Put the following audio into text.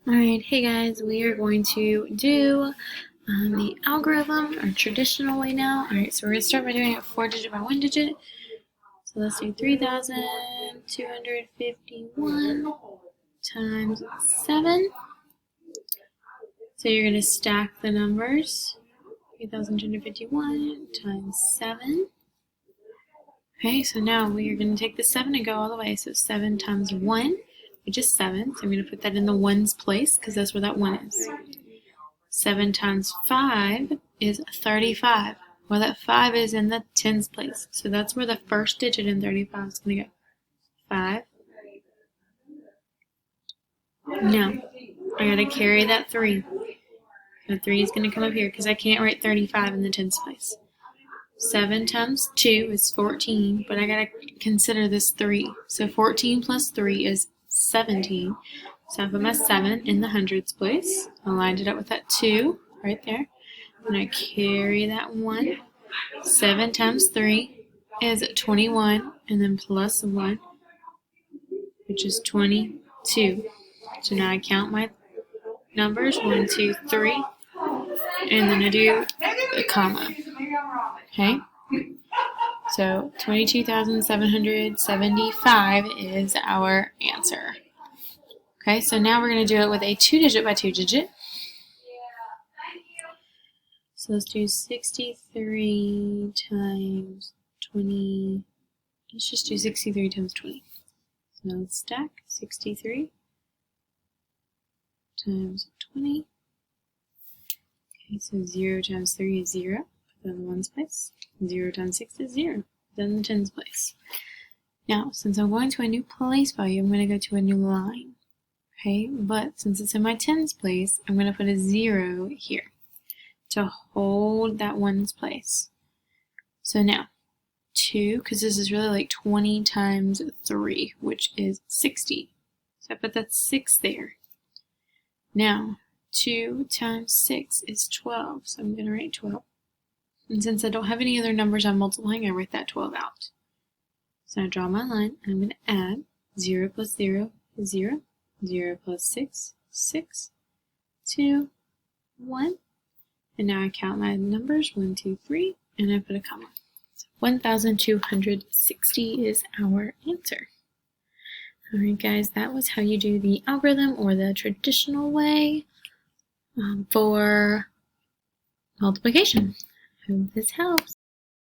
Alright, hey guys, we are going to do the algorithm, our traditional way now. Alright, so we're going to start by doing it 4-digit by 1-digit. So let's do 3,251 times 7. So you're going to stack the numbers. 3,251 times 7. Okay, so now we are going to take the 7 and go all the way. So 7 times 1, which is 7. So I'm going to put that in the ones place because that's where that 1 is. 7 times 5 is 35. Well, that 5 is in the tens place. So that's where the first digit in 35 is going to go. 5. Now, I got to carry that 3. The 3 is going to come up here because I can't write 35 in the tens place. 7 times 2 is 14, but I got to consider this 3. So 14 plus 3 is 17. So I put my 7 in the hundreds place. I lined it up with that 2 right there. And I carry that 1. 7 times 3 is 21, and then plus 1, which is 22. So now I count my numbers, 1, 2, 3, and then I do a comma. Okay? So 22,775 is our answer. Okay, so now we're going to do it with a 2-digit by 2-digit. So let's do 63 times 20. Let's just do 63 times 20. So now let's stack 63 times 20. Okay, so 0 times 3 is 0. Put that in the ones place. 0 times 6 is 0. Then the tens place. Now, since I'm going to a new place value, I'm going to go to a new line. Okay, but since it's in my tens place, I'm going to put a 0 here to hold that ones place. So now, 2, because this is really like 20 times 3, which is 60. So I put that 6 there. Now, 2 times 6 is 12, so I'm going to write 12. And since I don't have any other numbers I'm multiplying, I write that 12 out. So I draw my line, and I'm going to add 0 plus 0 is 0. 0 plus 6, 6, 2, 1. And now I count my numbers, 1, 2, 3, and I put a comma. So 1,260 is our answer. Alright guys, that was how you do the algorithm or the traditional way for multiplication. Hope this helps.